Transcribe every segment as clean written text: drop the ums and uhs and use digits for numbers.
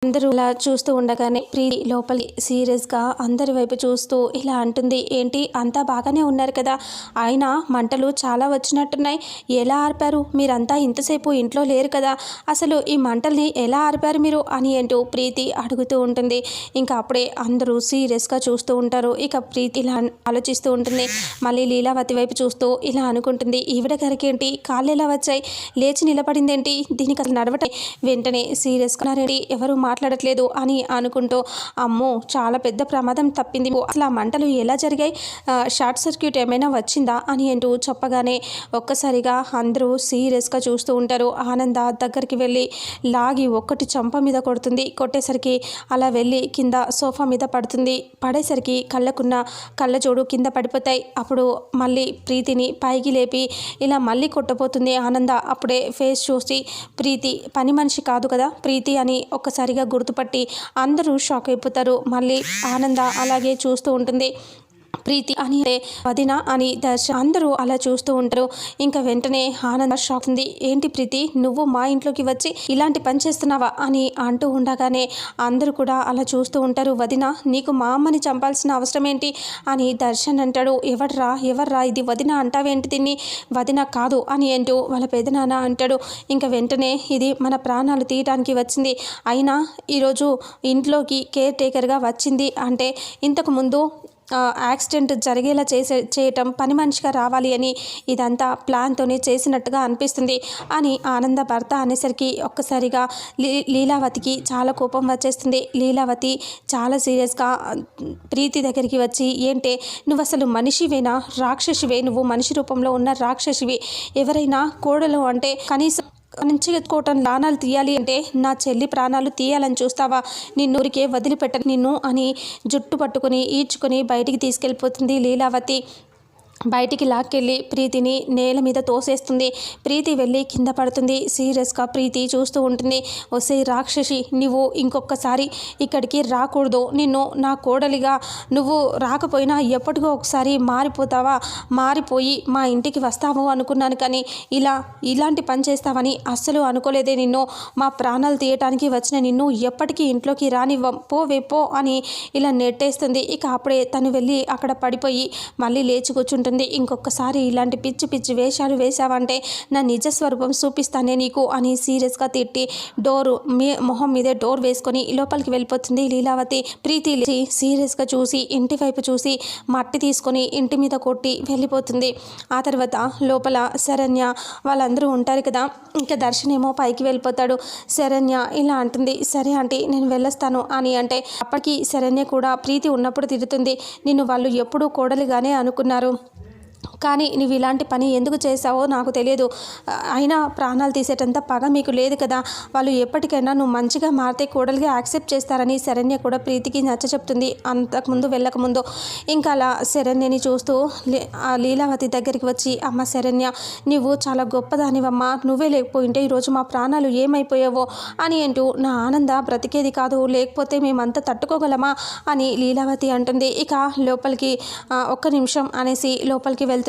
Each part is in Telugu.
అందరూ అలా చూస్తూ ఉండగానే ప్రీతి లోపలి సీరియస్గా అందరి వైపు చూస్తూ ఇలా అంటుంది, ఏంటి అంతా బాగానే ఉన్నారు కదా, ఆయన మంటలు చాలా వచ్చినట్టున్నాయి, ఎలా ఆర్పారు మీరంతా, ఇంతసేపు ఇంట్లో లేరు కదా, అసలు ఈ మంటల్ని ఎలా ఆర్పారు మీరు అని అంటూ ప్రీతి అడుగుతూ ఉంటుంది. ఇంకా అప్పుడే అందరూ సీరియస్గా చూస్తూ ఉంటారు. ఇక ప్రీతి ఇలా ఆలోచిస్తూ ఉంటుంది. మళ్ళీ లీలావతి వైపు చూస్తూ ఇలా అనుకుంటుంది, ఈవిడ గారికి ఏంటి కాళ్ళు ఎలా వచ్చాయి, లేచి నిలబడిందేంటి, దీనికి అసలు నడవటం. వెంటనే సీరియస్గా ఎవరు మాట్లాడట్లేదు అని అనుకుంటూ, అమ్మో చాలా పెద్ద ప్రమాదం తప్పింది, అసలు ఆ మంటలు ఎలా జరిగాయి, షార్ట్ సర్క్యూట్ ఏమైనా వచ్చిందా అని అంటూ చెప్పగానే ఒక్కసారిగా అందరూ సీరియస్గా చూస్తూ ఉంటారు. ఆనంద దగ్గరికి వెళ్ళి లాగి ఒక్కటి చంప మీద కొడుతుంది. కొట్టేసరికి అలా వెళ్ళి కింద సోఫా మీద పడుతుంది. పడేసరికి కళ్ళకున్న కళ్ళజోడు కింద పడిపోతాయి. అప్పుడు మళ్ళీ ప్రీతిని పైకి లేపి ఇలా మళ్ళీ కొట్టబోతుంది ఆనంద. అప్పుడే ఫేస్ చూసి ప్రీతి పని మనిషి కాదు కదా ప్రీతి అని ఒక్కసారిగా గుర్తుపట్టి అందరూ షాక్ అయిపోతారు. మళ్ళీ ఆనంద అలాగే చూస్తూ ఉంటుంది. ప్రీతి అని వదిన అని దర్శన్ అందరూ అలా చూస్తూ ఉంటారు. ఇంకా వెంటనే ఆనంద షాక్ ఉంది, ఏంటి ప్రీతి నువ్వు మా ఇంట్లోకి వచ్చి ఇలాంటి పని చేస్తున్నావా అని అంటూ ఉండగానే అందరూ కూడా అలా చూస్తూ ఉంటారు. వదిన నీకు మా అమ్మని చంపాల్సిన అవసరం ఏంటి అని దర్శన్ అంటాడు. ఎవర్రా ఇది వదిన అంటావేంటి, దీన్ని వదిన కాదు అని అంటూ వాళ్ళ పెదనాన్న అంటాడు. ఇంకా వెంటనే ఇది మన ప్రాణాలు తీయటానికి వచ్చింది, అయినా ఈరోజు ఇంట్లోకి కేర్ టేకర్గా వచ్చింది అంటే ఇంతకుముందు యాక్సిడెంట్ జరిగేలా చేయటం, పని మనిషిగా రావాలి అని ఇదంతా ప్లాన్తోనే చేసినట్టుగా అనిపిస్తుంది అని ఆనంద భర్త అనేసరికి ఒక్కసారిగా లీలావతికి చాలా కోపం వచ్చేస్తుంది. లీలావతి చాలా సీరియస్గా ప్రీతి దగ్గరికి వచ్చి, ఏంటే నువ్వు అసలు మనిషివేనా, రాక్షసివే, నువ్వు మనిషి రూపంలో ఉన్న రాక్షసివి, ఎవరైనా కోడలు అంటే కనీసం నుంచి కోటం ప్రాణాలు తీయాలి అంటే నా చెల్లి ప్రాణాలు తీయాలని చూస్తావా, నిన్నూరికే వదిలిపెట్ట నిన్ను అని జుట్టు పట్టుకొని ఈడ్చుకొని బయటికి తీసుకెళ్ళిపోతుంది లీలావతి. బయటికి లాక్కెళ్ళి ప్రీతిని నేల మీద తోసేస్తుంది. ప్రీతి వెళ్ళి కింద పడుతుంది. సీరియస్గా ప్రీతి చూస్తూ ఉంటుంది. ఒసే రాక్షసి, నువ్వు ఇంకొకసారి ఇక్కడికి రాకూడదు, నిన్ను నా కోడలిగా నువ్వు రాకపోయినా ఎప్పటికో ఒకసారి మారిపోతావా, మారిపోయి మా ఇంటికి వస్తావు అనుకున్నాను, కానీ ఇలాంటి పని చేస్తావని అస్సలు అనుకోలేదే, నిన్ను మా ప్రాణాలు తీయటానికి వచ్చిన నిన్ను ఎప్పటికీ ఇంట్లోకి రానివ్వం, పో అని ఇలా నెట్టేస్తుంది. ఇక అప్పుడే తను వెళ్ళి అక్కడ పడిపోయి మళ్ళీ లేచి కూర్చుంటుంది. ఇంకొకసారి ఇలాంటి పిచ్చి పిచ్చి వేషాలు వేశావంటే నా నిజస్వరూపం చూపిస్తానే నీకు అని సీరియస్గా తిట్టి మొహం మీదే డోర్ వేసుకొని లోపలికి వెళ్ళిపోతుంది లీలావతి. ప్రీతి సీరియస్గా చూసి ఇంటి వైపు చూసి మట్టి తీసుకొని ఇంటి మీద కొట్టి వెళ్ళిపోతుంది. ఆ తర్వాత లోపల శరణ్య వాళ్ళందరూ ఉంటారు కదా, ఇంకా దర్శన్ ఏమో పైకి వెళ్ళిపోతాడు. శరణ్య ఇలా అంటుంది, సరే ఆంటీ నేను వెళ్ళొస్తాను అని అంటే అప్పటికి శరణ్య కూడా ప్రీతి ఉన్నప్పుడు తిడుతుంది, నిన్ను వాళ్ళు ఎప్పుడూ కోడలిగానే అనుకున్నారు, కానీ నువ్వు ఇలాంటి పని ఎందుకు చేసావో నాకు తెలియదు, అయినా ప్రాణాలు తీసేటంత పగ మీకు లేదు కదా, వాళ్ళు ఎప్పటికైనా నువ్వు మంచిగా మారితే కోడలిగా యాక్సెప్ట్ చేస్తారని శరణ్య కూడా ప్రీతికి నచ్చ చెప్తుంది. అంతకుముందు వెళ్ళకముందు ఇంకా అలా శరణ్యని చూస్తూ లీలావతి దగ్గరికి వచ్చి, అమ్మ శరణ్య నువ్వు చాలా గొప్పదానివమ్మా, నువ్వే లేకపోయింటే ఈరోజు మా ప్రాణాలు ఏమైపోయావో అని అంటూ, నా ఆనంద బ్రతికేది కాదు, లేకపోతే మేమంతా తట్టుకోగలమా అని లీలావతి అంటుంది. ఇక లోపలికి ఒక్క నిమిషం అనేసి లోపలికి వెళ్తుంది.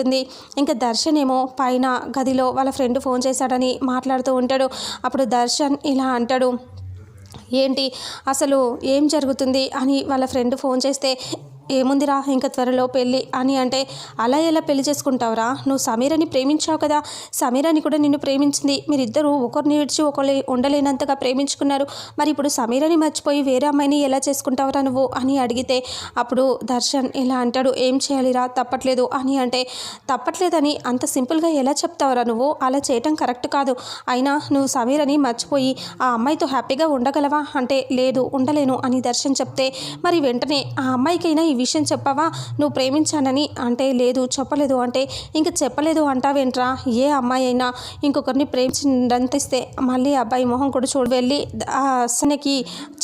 ఇంకా దర్శన్ ఏమో పైన గదిలో వాళ్ళ ఫ్రెండ్ ఫోన్ చేశాడని మాట్లాడుతూ ఉంటాడు. అప్పుడు దర్శన్ ఇలా అంటాడు, ఏంటి అసలు ఏం జరుగుతుంది అని వాళ్ళ ఫ్రెండ్ ఫోన్ చేస్తే, ఏముందిరా ఇంకా త్వరలో పెళ్ళి అని అంటే, అలా ఎలా పెళ్లి చేసుకుంటావురా, నువ్వు సమీరని ప్రేమించావు కదా, సమీరని కూడా నిన్ను ప్రేమించింది, మీరిద్దరూ ఒకరిని విడిచి ఒకరు ఉండలేనంతగా ప్రేమించుకున్నారు, మరి ఇప్పుడు సమీరని మర్చిపోయి వేరే అమ్మాయిని ఎలా చేసుకుంటావురా నువ్వు అని అడిగితే అప్పుడు దర్శన్ ఇలా అంటాడు, ఏం చేయాలిరా తప్పట్లేదు అని అంటే, తప్పట్లేదని అంత సింపుల్గా ఎలా చెప్తావురా నువ్వు, అలా చేయటం కరెక్ట్ కాదు, అయినా నువ్వు సమీరని మర్చిపోయి ఆ అమ్మాయితో హ్యాపీగా ఉండగలవా అంటే, లేదు ఉండలేను అని దర్శన్ చెప్తే, మరి వెంటనే ఆ అమ్మాయికైనా ఈ విషయం చెప్పవా నువ్వు ప్రేమించానని అంటే, లేదు చెప్పలేదు అంటే, ఇంకా చెప్పలేదు అంటావేంట్రా, ఏ అమ్మాయి అయినా ఇంకొకరిని ప్రేమించినంతిస్తే మళ్ళీ అబ్బాయి మొహం కూడా చూడు, వెళ్ళి అసనకి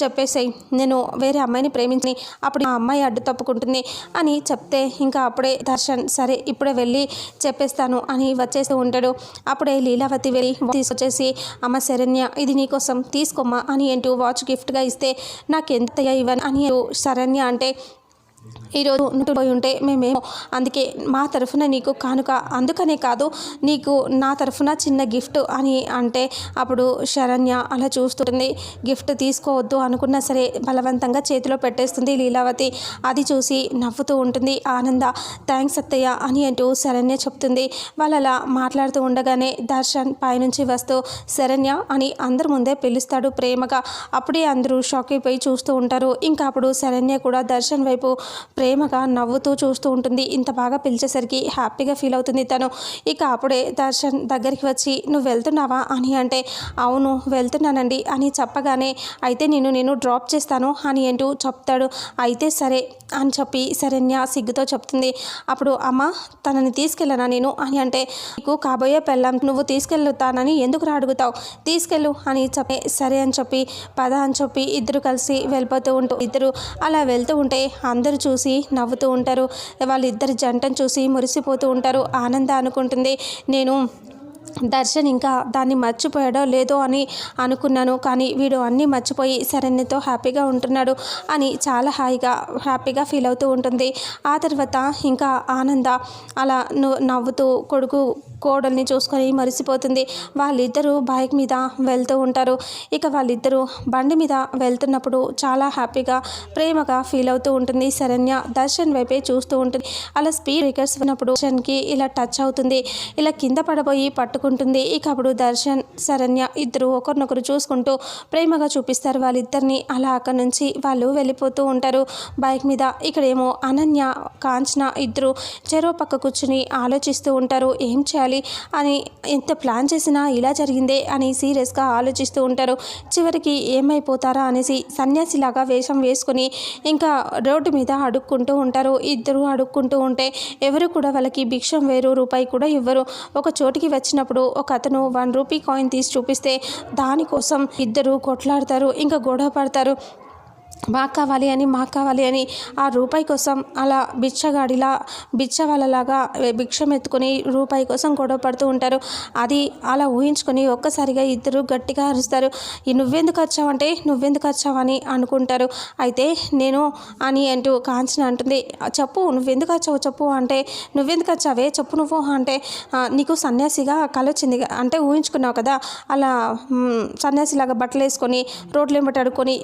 చెప్పేసాయి నేను వేరే అమ్మాయిని ప్రేమించి, అప్పుడు ఆ అమ్మాయి అడ్డు తప్పుకుంటుంది అని చెప్తే, ఇంకా అప్పుడే దర్శన్ సరే ఇప్పుడే వెళ్ళి చెప్పేస్తాను అని వచ్చేస్తూ ఉంటాడు. అప్పుడే లీలావతి వెళ్ళి తీసుకొచ్చేసి, అమ్మ శరణ్య ఇది నీకోసం తీసుకోమ్మా అని అంటూ వాచ్ గిఫ్ట్గా ఇస్తే, నాకెంత ఇవ్వను అని శరణ్య అంటే, ఈరోజు నువ్వు పోయి ఉంటే మేమేమో అందుకే మా తరఫున నీకు కానుక, అందుకనే కాదు నీకు నా తరఫున చిన్న గిఫ్ట్ అని అంటే అప్పుడు శరణ్య అలా చూస్తుంది. గిఫ్ట్ తీసుకోవద్దు అనుకున్నా సరే బలవంతంగా చేతిలో పెట్టేస్తుంది లీలావతి. అది చూసి నవ్వుతూ ఉంటుంది ఆనంద. థ్యాంక్స్ అత్తయ్య అని అంటూ శరణ్య చెప్తుంది. వాళ్ళు అలా మాట్లాడుతూ ఉండగానే దర్శన్ పైనుంచి వస్తూ శరణ్య అని అందరి ముందే పిలుస్తాడు ప్రేమగా. అప్పుడే అందరూ షాక్ అయిపోయి చూస్తూ ఉంటారు. ఇంకా అప్పుడు శరణ్య కూడా దర్శన్ వైపు ప్రేమగా నవ్వుతూ చూస్తూ ఉంటుంది. ఇంత బాగా పిలిచేసరికి హ్యాపీగా ఫీల్ అవుతుంది తను. ఇక అప్పుడే దర్శన్ దగ్గరికి వచ్చి నువ్వు వెళ్తున్నావా అని అంటే అవును వెళ్తున్నానండి అని చెప్పగానే అయితే నేను డ్రాప్ చేస్తాను అని అంటూ చెప్తాడు. అయితే సరే అని చెప్పి శరణ్య సిగ్గుతో చెప్తుంది. అప్పుడు అమ్మ తనని తీసుకెళ్ళనా నేను అని అంటే నీకు కాబోయే పెళ్ళాం నువ్వు తీసుకెళ్తానని ఎందుకు అడుగుతావు, తీసుకెళ్ళు అని చెప్పి సరే అని చెప్పి పద అని చెప్పి ఇద్దరు కలిసి వెళ్ళిపోతూ ఇద్దరు అలా వెళ్తూ ఉంటే అందరూ చూసి నవ్వుతూ ఉంటారు. వాళ్ళిద్దరి జంటను చూసి మురిసిపోతూ ఉంటారు. ఆనంద అనుకుంటుంది నేను దర్శన్ ఇంకా దాన్ని మర్చిపోయాడో లేదో అని అనుకున్నాను, కానీ వీడు అన్నీ మర్చిపోయి శరణ్యతో హ్యాపీగా ఉంటున్నాడు అని చాలా హ్యాపీగా ఫీల్ అవుతూ ఉంటుంది. ఆ తర్వాత ఇంకా ఆనంద అలా నవ్వుతూ కొడుకు కోడల్ని చూసుకొని మరిసిపోతుంది. వాళ్ళిద్దరూ బైక్ మీద వెళ్తూ ఉంటారు. ఇక వాళ్ళిద్దరూ బండి మీద వెళ్తున్నప్పుడు చాలా హ్యాపీగా ప్రేమగా ఫీల్ అవుతూ ఉంటుంది శరణ్య. దర్శన్ వైపే చూస్తూ ఉంటుంది. అలా స్పీడ్ బ్రేకర్స్ ఉన్నప్పుడు దర్శన్కి ఇలా టచ్ అవుతుంది. ఇలా కింద పడబోయి పట్టుకుంటుంది. ఇక అప్పుడు దర్శన్ శరణ్య ఇద్దరు ఒకరినొకరు చూసుకుంటూ ప్రేమగా చూపిస్తారు వాళ్ళిద్దరిని. అలా అక్కడి నుంచి వాళ్ళు వెళ్ళిపోతూ ఉంటారు బైక్ మీద. ఇక్కడేమో అనన్య కాంచన ఇద్దరు చెరో పక్క కూర్చుని ఆలోచిస్తూ ఉంటారు. ఏం చేయాలి అని ఎంత ప్లాన్ చేసినా ఇలా జరిగిందే అని సీరియస్గా ఆలోచిస్తూ ఉంటారు. చివరికి ఏమైపోతారా అనేసి సన్యాసిలాగా వేషం వేసుకొని ఇంకా రోడ్డు మీద అడుక్కుంటూ ఉంటారు. ఇద్దరు అడుక్కుంటూ ఉంటే ఎవరు కూడా వాళ్ళకి భిక్షం వేరు రూపాయి కూడా ఇవ్వరు. ఒక చోటికి వచ్చినప్పుడు ఒక అతను 1 రూపీ కాయిన్ తీసి చూపిస్తే దానికోసం ఇద్దరు కొట్లాడతారు, ఇంకా గొడవ పడతారు. మాకు కావాలి అని ఆ రూపాయి కోసం అలా బిచ్చ వాళ్ళలాగా భిక్షం ఎత్తుకొని రూపాయి కోసం గొడవ పడుతూ ఉంటారు. అది అలా ఊహించుకొని ఒక్కసారిగా ఇద్దరు గట్టిగా అరుస్తారు. నువ్వెందుకు వచ్చావని అనుకుంటారు. అయితే నేను అని అంటూ కాంచన అంటుంది, చెప్పు నువ్వెందుకు వచ్చావు చెప్పు అంటే నువ్వెందుకు వచ్చావే చెప్పు నువ్వు అంటే నీకు సన్యాసిగా కళ వచ్చింది అంటే ఊహించుకున్నావు కదా, అలా సన్యాసిలాగా బట్టలు వేసుకొని రోడ్లు ఏమిటి అడుకొని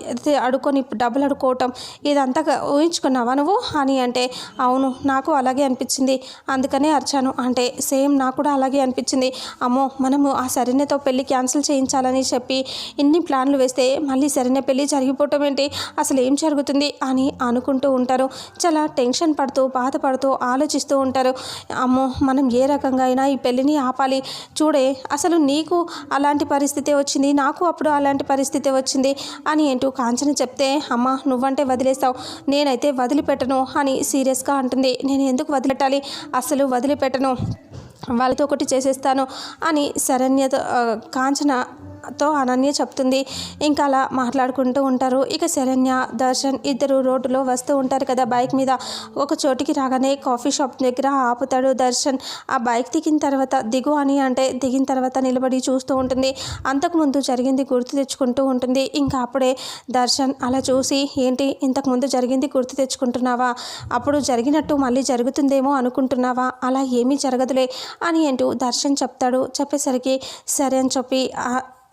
డబ్బులు అడుకోవటం ఇదంతా ఊహించుకున్నావా నువ్వు అని అంటే అవును నాకు అలాగే అనిపించింది అందుకనే అరిచాను అంటే సేమ్ నాకు కూడా అలాగే అనిపించింది. అమ్మో మనము ఆ శరణ్యతో పెళ్ళి క్యాన్సిల్ చేయించాలని చెప్పి ఇన్ని ప్లాన్లు వేస్తే మళ్ళీ శరణ్య పెళ్ళి జరిగిపోవటం ఏంటి, అసలు ఏం జరుగుతుంది అని అనుకుంటూ ఉంటారు. చాలా టెన్షన్ పడుతూ బాధపడుతూ ఆలోచిస్తూ ఉంటారు. అమ్మో మనం ఏ రకంగా అయినా ఈ పెళ్ళిని ఆపాలి, చూడే అసలు నీకు అలాంటి పరిస్థితి వచ్చింది నాకు అప్పుడు అలాంటి పరిస్థితి వచ్చింది అని అంటూ కాంచన చెప్తే అమ్మ నువ్వంటే వదిలేస్తావు నేనైతే వదిలిపెట్టను అని సీరియస్గా అంటుంది. నేను ఎందుకు వదిలిపెట్టాలి, అసలు వదిలిపెట్టను, వాళ్ళతో ఒకటి చేసేస్తాను అని శరణ్యతో కాంచనతో అనన్య చెప్తుంది. ఇంకా అలా మాట్లాడుకుంటూ ఉంటారు. ఇక శరణ్య దర్శన్ ఇద్దరు రోడ్డులో వస్తూ ఉంటారు కదా బైక్ మీద. ఒక చోటికి రాగానే కాఫీ షాప్ దగ్గర ఆపుతాడు దర్శన్. ఆ బైక్ దిగిన తర్వాత దిగు అని అంటే దిగిన తర్వాత నిలబడి చూస్తూ ఉంటుంది. అంతకుముందు జరిగింది గుర్తు తెచ్చుకుంటూ ఉంటుంది. ఇంకా అప్పుడే దర్శన్ అలా చూసి ఏంటి ఇంతకుముందు జరిగింది గుర్తు తెచ్చుకుంటున్నావా, అప్పుడు జరిగినట్టు మళ్ళీ జరుగుతుందేమో అనుకుంటున్నావా, అలా ఏమీ జరగదులే అని అంటూ దర్శన్ చెప్తాడు. చెప్పేసరికి సరే అని చెప్పి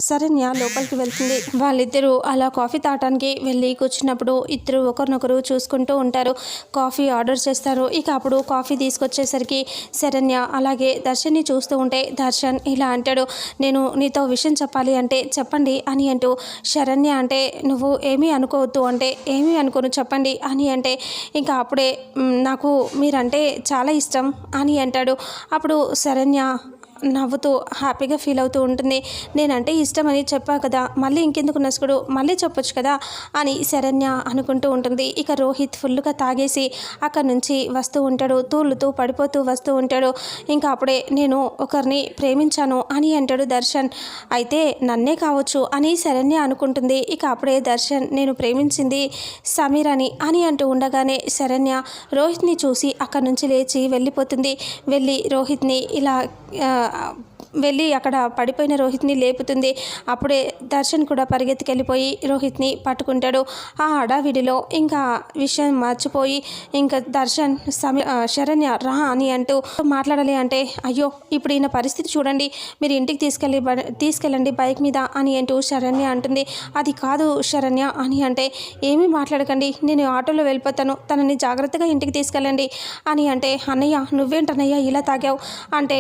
శరణ్య లోపలికి వెళ్తుంది. వాళ్ళిద్దరూ అలా కాఫీ తాగడానికి వెళ్ళి కూర్చున్నప్పుడు ఇద్దరు ఒకరినొకరు చూసుకుంటూ ఉంటారు. కాఫీ ఆర్డర్ చేస్తారు. ఇక అప్పుడు కాఫీ తీసుకొచ్చేసరికి శరణ్య అలాగే దర్శన్ని చూస్తూ ఉంటే దర్శన్ ఇలా అంటాడు, నేను నీతో విషయం చెప్పాలి అంటే చెప్పండి అని అంటూ శరణ్య అంటే నువ్వు ఏమీ అనుకోవద్దు అంటే ఏమీ అనుకోను చెప్పండి అని అంటే ఇంకా అప్పుడే నాకు మీరంటే చాలా ఇష్టం అని అంటాడు. అప్పుడు శరణ్య నవ్వుతూ హ్యాపీగా ఫీల్ అవుతూ ఉంటుంది. నేనంటే ఇష్టమని చెప్పా కదా, మళ్ళీ ఇంకెందుకు నసుకుడు, మళ్ళీ చెప్పొచ్చు కదా అని శరణ్య అనుకుంటూ ఉంటుంది. ఇక రోహిత్ ఫుల్గా తాగేసి అక్కడి నుంచి వస్తూ ఉంటాడు. తూలుతూ పడిపోతూ వస్తూ ఉంటాడు. ఇంకా అప్పుడే నేను ఒకరిని ప్రేమించాను అని అంటాడు దర్శన్. అయితే నన్నే కావచ్చు అని శరణ్య అనుకుంటుంది. ఇక అప్పుడే దర్శన్ నేను ప్రేమించింది సమీరని అని అంటూ ఉండగానే శరణ్య రోహిత్ని చూసి అక్కడి నుంచి లేచి వెళ్ళిపోతుంది. వెళ్ళి రోహిత్ని ఇలా వెళ్ళి అక్కడ పడిపోయిన రోహిత్ని లేపుతుంది. అప్పుడే దర్శన్ కూడా పరిగెత్తుకెళ్ళిపోయి రోహిత్ని పట్టుకుంటాడు. ఆ హడావిడిలో ఇంకా విషయం మర్చిపోయి ఇంకా దర్శన్ శరణ్య రా అని అంటూ మాట్లాడాలి అంటే, అయ్యో ఇప్పుడు ఈయన పరిస్థితి చూడండి, మీరు ఇంటికి తీసుకెళ్ళండి బైక్ మీద అని అంటూ శరణ్య అంటుంది. అది కాదు శరణ్య అని అంటే, ఏమీ మాట్లాడకండి, నేను ఆటోలో వెళ్ళిపోతాను, తనని జాగ్రత్తగా ఇంటికి తీసుకెళ్ళండి అని అంటే, అన్నయ్య నువ్వేంటన్నయ్య ఇలా తాగావు అంటే,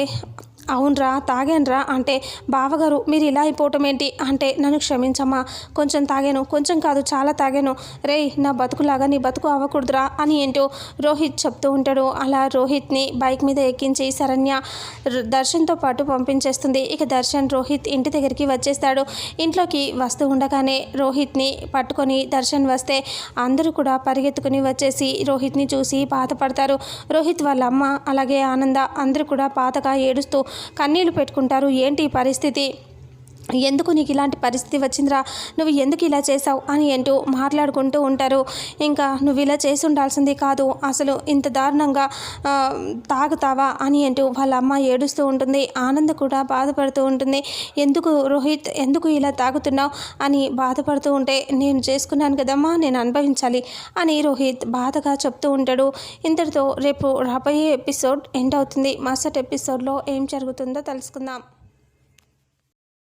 అవునరా తాగానురా అంటే, బావగారు మీరు ఇలా అయిపోవటం ఏంటి అంటే, నన్ను క్షమించమ్మా, కొంచెం తాగాను, కొంచెం కాదు చాలా తాగాను, రేయ్ నా బతుకులాగా నీ బతుకు అవ్వకూడదురా అని ఏంటో రోహిత్ చెప్తూ ఉంటాడు. అలా రోహిత్ని బైక్ మీద ఎక్కించి శరణ్య దర్శన్తో పాటు పంపించేస్తుంది. ఇక దర్శన్ రోహిత్ ఇంటి దగ్గరికి వచ్చేస్తాడు. ఇంట్లోకి వస్తూ ఉండగానే రోహిత్ని పట్టుకొని దర్శన్ వస్తే అందరూ కూడా పరిగెత్తుకుని వచ్చేసి రోహిత్ని చూసి బాధపడతారు. రోహిత్ వాళ్ళ అమ్మ అలాగే ఆనంద అందరూ కూడా బాధగా ఏడుస్తూ కన్నీళ్లు పెట్టుకుంటారు. ఏంటి ఈ పరిస్థితి, ఎందుకు నీకు ఇలాంటి పరిస్థితి వచ్చిందిరా, నువ్వు ఎందుకు ఇలా చేసావు అని అంటూ మాట్లాడుకుంటూ ఉంటారు. ఇంకా నువ్వు ఇలా చేసి ఉండాల్సింది కాదు, అసలు ఇంత దారుణంగా తాగుతావా అని అంటూ వాళ్ళ అమ్మ ఏడుస్తూ ఉంటుంది. ఆనంద కూడా బాధపడుతూ ఉంటుంది. ఎందుకు రోహిత్ ఎందుకు ఇలా తాగుతున్నావు అని బాధపడుతూ ఉంటే, నేను చేసుకున్నాను కదమ్మా, నేను అనుభవించాలి అని రోహిత్ బాధగా చెప్తూ ఉంటాడు. ఇంతటితో రేపు రాబోయే ఎపిసోడ్ ఎండ్ అవుతుంది. మరుసటి ఎపిసోడ్లో ఏం జరుగుతుందో తెలుసుకుందాం.